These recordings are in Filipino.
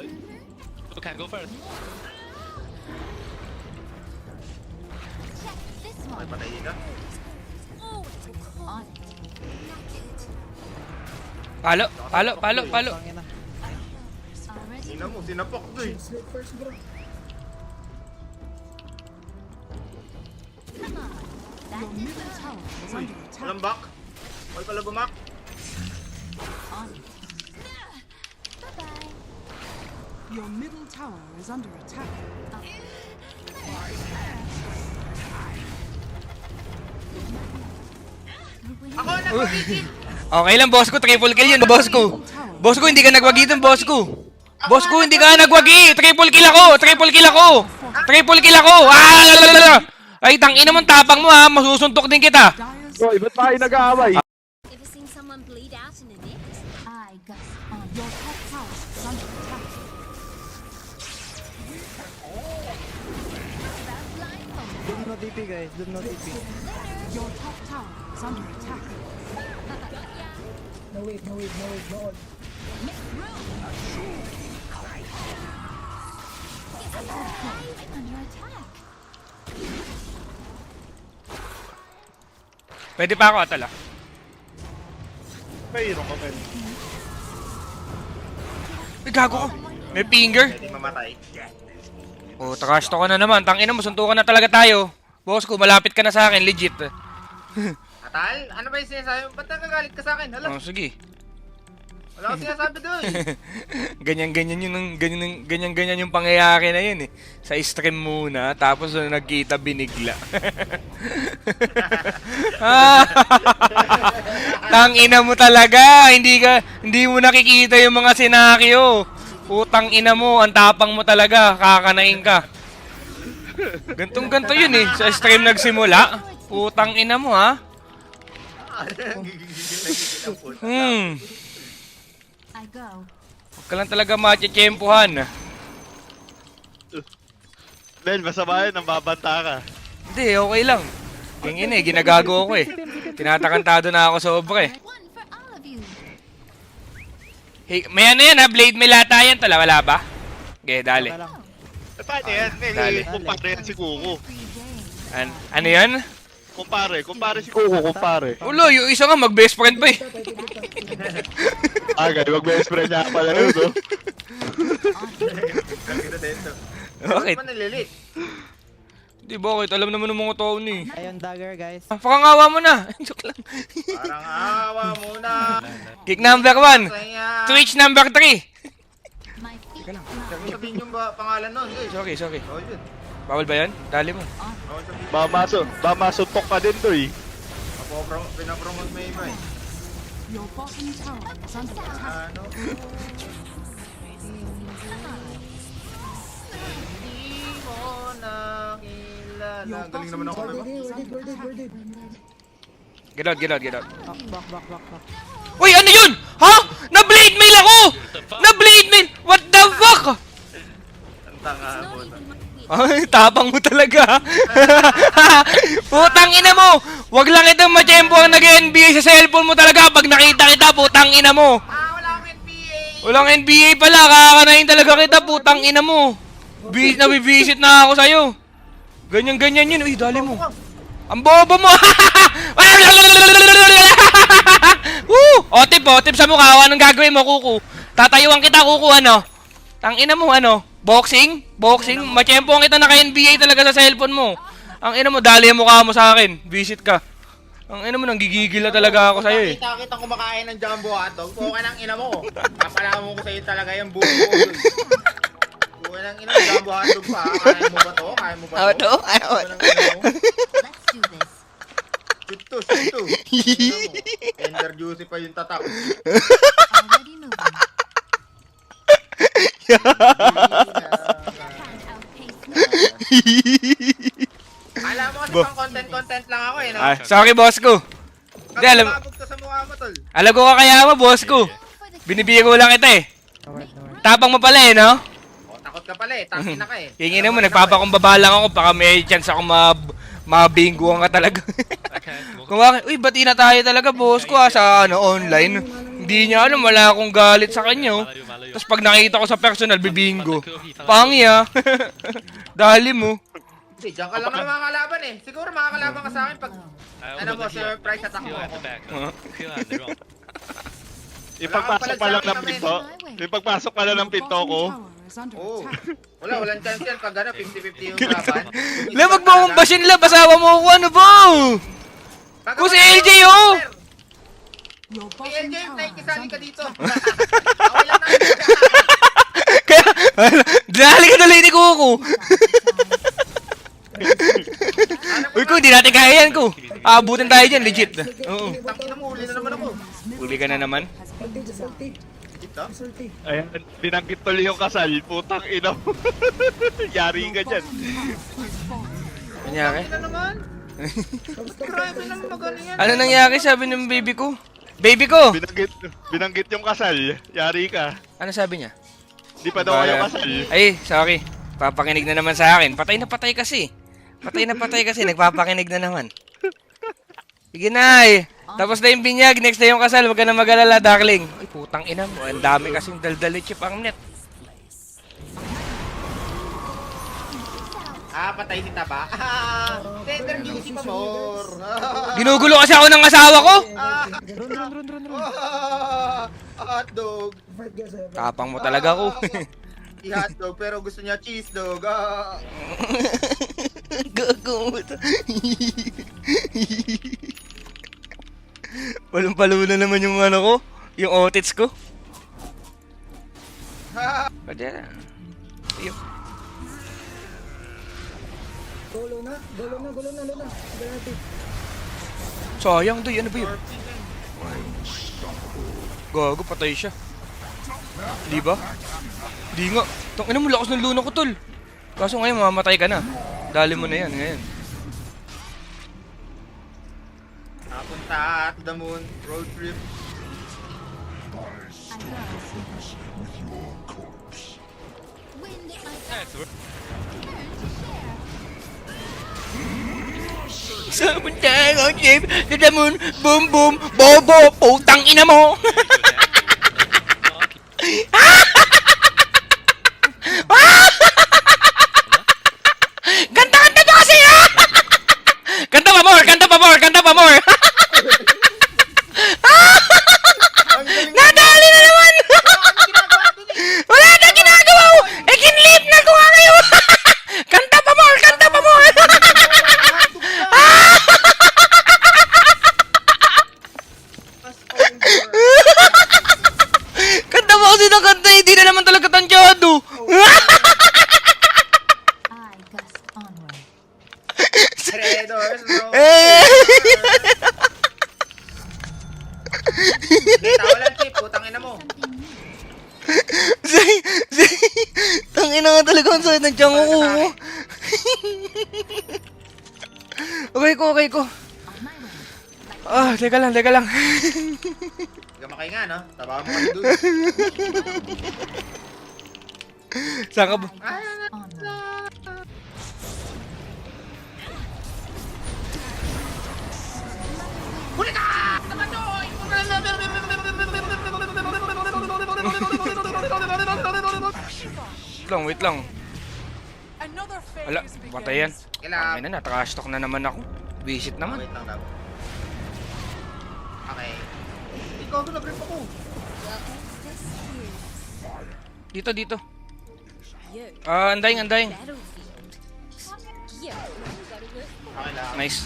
You can go first. May patay ka. Palo. Ina mo, sinapok to eh. Walang back. Wala pala bumak. Your middle tower is under attack. Ako nagpapigil. Okay lang, boss ko. Triple kill yun, boss ko. Boss ko, hindi ka nagwagi dun, boss ko. Boss ko, hindi ka nagwagi. Triple kill ako. Triple kill ako. Triple kill ako. Ah! Ay, tangina mo, tapang mo ha. Masusuntok din kita. Dyer's Bro, iba't tayo nag-aaway? Ever seen someone bleed out in a net? I got your top tower is under attack. Doon no TP guys, doon no TP. Your top tower is under attack. No wave, no ult. under attack. Pwede pa ako, Atol ah. Mayroon ka men. Ay, gago ko. May finger. Pwede mamatay. Oh, takasto ka na naman. Tangina mo, suntukan na talaga tayo. Boss ko, malapit ka na sa akin, legit. Atal, ano ba yung sinasabi mo? Ba't nagagalit ka sa akin? Hala, Oh, sige. wala akong sinasabi doon. Ganyan yung pangyayari na yun eh. Sa stream muna, tapos nagkita binigla. Tangina mo talaga, hindi mo nakikita yung mga senaryo. Putang ina mo, ang tapang mo talaga, kakanain ka. Gantong-ganto yun eh, sa stream nagsimula. Putang ina mo ha. Gigigil ang puta. I go. Huwag ka lang talaga matitsyempohan. Len, masama yun, nambabanta ka. Hindi, okay lang. Ganyan eh, ginagago ako eh. Tinatakantado na ako sobra eh. One for all of you. Hey, may ano yan ha, blade may lata yan tala, wala ba? Okay, dali. Wala lang. Eh, paano yan? Dali. Kumpare yan si Kuko. Free day. Ano yan? Kumpare si Kuko, kumpare. Ulo, yung isa nga mag-best friend pa eh. Agay, mag-best friend niya pala yun, no? Nakita din to. Bakit? Ba't nalilit? Di bakit? Alam naman ng mga tao ni. Ayun dagger guys. Pakangawa mo na. Joke lang. Parang awa muna. Kick number 1. Saya. Twitch number 3. My feet. Sabihin yung pangalan nun. Sorry. Oh, yun. Bawal ba yan? Dali mo. Oh, sabihin. Mamasuntok ka din to eh. Pinapromote mo iba eh. Your bottom tower is under attack. Ano? Hindi mo nakilala. Your Galing naman ako. bottom Diba? tower is under attack. Get out. Back. Uy, ano yun? Ha? Na-blade mail ako! Na-blade mail! What the fuck? Ang tanga Not po. even my feet. Ay, tapang mo talaga. Putang ina mo. Wag lang itong machempo ang nag-NBA sa cellphone mo talaga. Pag nakita kita, putang ina mo. Wala akong NPA! Walang NBA pala. Kakanain talaga kita, putang ina mo. Nabibisit na ako sa'yo. Ganyan yun. Uy, dali mo. Ang bobo mo. Otip sa mukha. Anong gagawin mo, Kuku? Tatayuan kita, Kuku, ano? Tangina mo, ano? Boxing? Machempo ang kita naka-NBA talaga sa cellphone mo. Ang ina mo, dali ang mukha mo sa akin. Visit ka. Ang ina mo, nanggigigil na talaga ako sa'yo eh. Kita kumakain ng jumbo hotdog. Buka ng ina mo. Papalaman ko sa'yo talaga yung buko ko. Buka ng ina mo, jumbo hotdog pa. Kaya mo ba to? Buka ng ina mo. Let's do this. Shoot to. Ender juicy pa yung tatak. Already moving. Can't outpace me. Alam mo kasi pang content lang ako eh. No? Ah, sorry, boss ko. Hindi, alam. Kapag ka sa mukha mo, tol. Alam ko kaya mo, boss ko. Binibigyan ko lang kita eh. Tapang mo pala eh, no? O, takot ka pala eh. Tangin na ka eh. Hingin mo, nagpapakumbaba lang ako. Baka may chance ako mabingguan ka talaga. Kung bakit, uy, bati na tayo talaga, boss ko sa online. Hindi niya alam, wala akong galit sa kanya. Oh. Tapos pag nakita ko sa personal, bibingo. Pangi ah. Dali mo. Hindi, dyan ka lang naman makakalaban eh. Siguro makakalaban ka sa akin pag, ano mo, surprise attack mo ako. Ipagpasok pa lang ng pinto. Ipagpasok pa lang ng pinto ko. Tower is under Oo. attack. Walang chance yan. Pag ano, 50-50 yung laban. La, wag mo akong basin la. Basawa mo ako. Ano ba? Pag- Kung si LJ oh! Your Si bottom LJ, tower is nakikisali ka under dito. attack. Okay lang na. Kaya, dali ka tuloy ni Kuko. Uy, ko, hindi natin kaya yan, ko. Aabutin tayo dyan, legit. Oo. Tangina mo, uli na naman ako. Uli ka na naman. Dito? Ayan, binanggit tuloy yung kasal. Putang ina mo. Yari ka dyan. Nangyari? Tangina naman. Grabe naman magano yan. Ano nangyari sabi ng baby ko? Baby ko! Binanggit yung kasal. Yari ka. Ano sabi niya? Di pa daw kayo kasal. Ay, sorry. Papakinig na naman sa akin. Patay na patay kasi. Patay na patay kasi. Nagpapakinig na naman. Sige na Tapos na yung binyag. Next na yung kasal. Huwag ka na mag-alala, darling. Ay, putang ina mo. Ang dami kasing daldali chip ang net. Patay si Taba. Tender juicy pa more. Ginugulo kasi ako ng asawa ko. Run. Hotdog. Tapang mo talaga ko. I-hotdog pero gusto niya cheese dog. Gago mo to. Palong-palo na naman yung ano ko. Yung otits ko. Pwede na. Ayun. Gulo na. Sayang doy, ano ba yun? Gago, patay siya. Di ba? Di nga. Tangina mo, lakas ng luna ko, tol. Kaso ngayon, mamamatay ka na. Dali mo na yan, ngayon. Napunta to the moon, road trip. When I Sabuntang ang jeep, dadamun, boom boom, bobo, putang ina mo! Kanta-kanta nyo kasi ha! Kanta pa more, kanta pa more, kanta pa more! Nadali na naman! Wala na ginagawa ko! Eh, kinlip na ko kayo! Kanta pa more, kanta pa more! Kanta mo kasi ng kanta, hindi na naman talaga tansyado! I gust onward. Redors, bro. Tawalan chip, putang ina mo. Tangina nga talaga ang sakit ng tiyan ko. Okay ko. Ah, teka lang. Hindi ka makahinga, no? Tabahan mo kasi dun. Saan ka ba? Huli ka! Wait lang. Another Ala, phase patay yan. begins. Ay na, naka-stock na naman ako. Visit naman. Wait lang daw. Okay. Ikaw, nag-rip ako. Dito. Andaing. Battlefield. Yeah, Okay lang. Nice.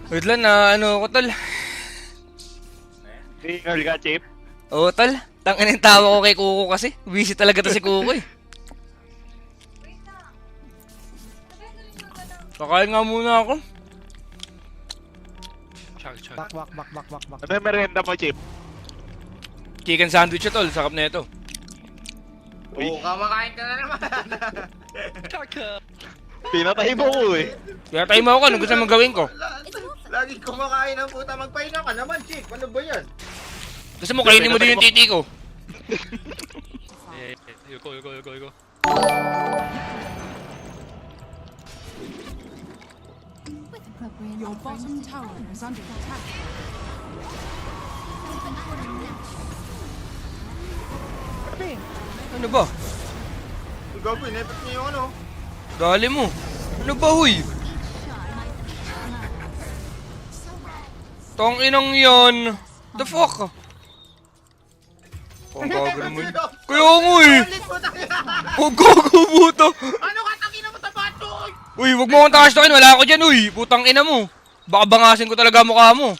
Wait lang na, ano ko tol. Girl ka, Chip. Oo tol. Tangin yung tawa ko kay Kuko kasi. Busy talaga to si Kuko eh. Kakain nga muna ako. Bak. Ano yung merienda mo, Chip? Chicken sandwich ito tol. Sakap na ito. Uy, Oo, kamakain ka na naman. pinatay mo ko eh. Kaya tayo mo ako. Anong gusto mong gawin ko? Lagi kumakain ng puta. Magpahinga ka naman, chick. Ano ba yan? Gusto mo kainin mo din yung titi ko. 이거 with appropriate Your bottom tower is under attack. Ano ba? Gago, inepot niya yung ano. Dali mo. Ano ba, huy? Tong inang yon. The fuck? Ang gago naman. Kaya nga eh. Ulit mo tayo. Ang gago puto. Ano ka, tangina mo sa bato? Uy, wag mo akong takas-takin. Wala ako dyan, uy. Putang ina mo. Baka bangasin ko talaga mukha mo.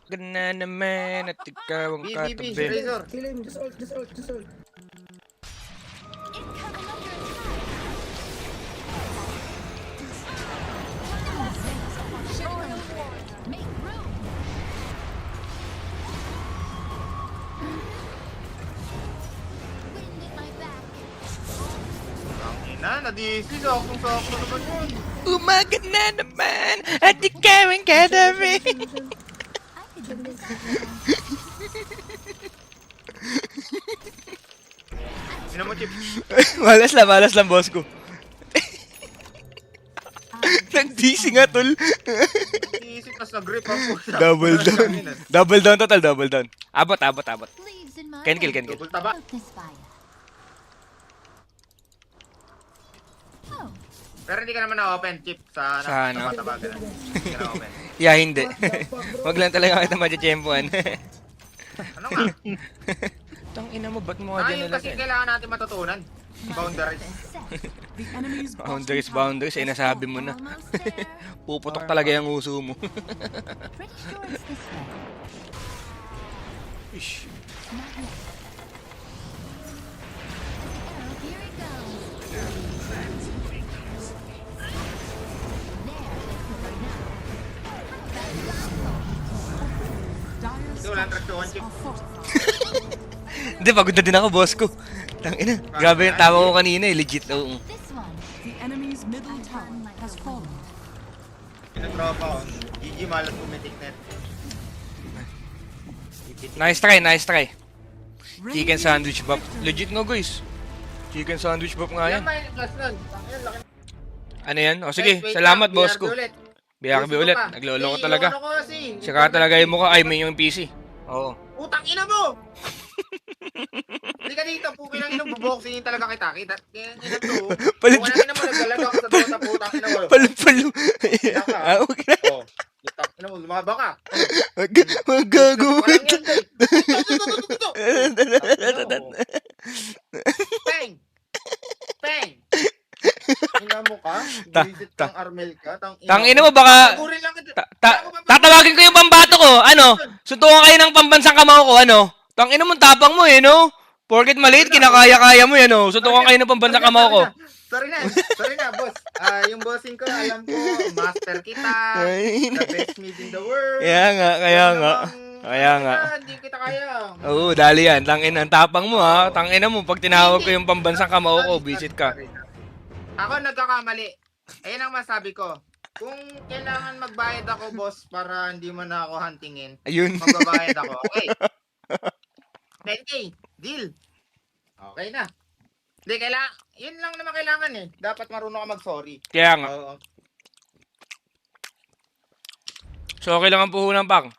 Gana naman at ikaw ang B, katabi. Razor. Kill him, just ult, just ult, just ult. Tangina, na-DC. Sokong-sokong naman yun. Umaga na naman at ikaw ang katabi. Sino mo, Chip? malas lang, boss ko. Nag-DC nga, tol. Iisip, tas nag-grip ako. Double down. Double down total, double down. Abot. Leaves in my Can kill. Double taba. This fire. Oh, Pero hindi ka naman na-open, Chip, sa Sa ano? taba ganun. Hindi ka na-open. Yeah, hindi. Wag lang talaga kita madya-tsempuan. Ano nga? Tang ina mo, ba't mo nga dyan Yung kasi nalagay? kailangan natin matutunan. Boundaries. The enemy's Boundaries, eh, nasabi mo na. almost there. Puputok talaga yung uso mo. Pretty sure it's this way. Ish. Not yet. Oh, here it goes. Ito, walang traction, Chip. Hindi, pagod na din ako, boss ko. Tang ina. Grabe yung tawa ko kanina eh, legit. Oo. This one. The enemy's middle tower has fallen. Pinatropa ko. GG, malas pumitik net. Nice try. Chicken sandwich bop. Legit nga, guys. Chicken sandwich bop nga yan. Yan, may class nun. Ayun, laki. Ano yan? O sige, Wait salamat, lang, boss BRB ko. ulit. BRB ulit. Naglolo ko talaga. Ano ko kasi? Saka talaga yung mukha. Ay, may yung PC. Oo. Utang ina mo! Hindi ka dito, puki lang inong buboxingin talaga kita. Kita, ina to. Palit- Kung ina mo, nagdalaga ako sa Dota, putang ina mo. Palo. Ina ka. Ah, okay na. Oh, utang ina mo, lumaba ka. Wag gagawin. Walang yan, day. Peng! Peng! Ina mo ka? Visit kang Armel ka? Tangina mo, baka... Tagurin lang kita. Tatawagin ko yung pambato ko. Ano? Suntukan kayo ng pambansang kamao ko. Ano? Tangina mo, tapang mo eh, no? Porket maliit, kinakaya-kaya mo yan, no? Suntukan kayo ng pambansang kamao ko. Sorry na, boss. Yung bossing ko, alam ko, master kita. Ay, The best meat in the world. Kaya nga. Hindi kita kaya. Oo, dali yan. Tangina, ang tapang mo, ha? Tangina mo, pag tinawag ko yung pambansang kamao ko, visit ka. Ako nagkakamali. Ayun ang masabi ko. Kung kailangan magbayad ako, boss, para hindi mo na ako huntingin, Ayun. magbabayad ako. Okay. 10K. Deal. Okay na. Hindi, kailangan. Yun lang naman kailangan eh. Dapat marunong ka mag-sorry. Kaya nga. Oo. So, okay lang ang puhunan, Pang.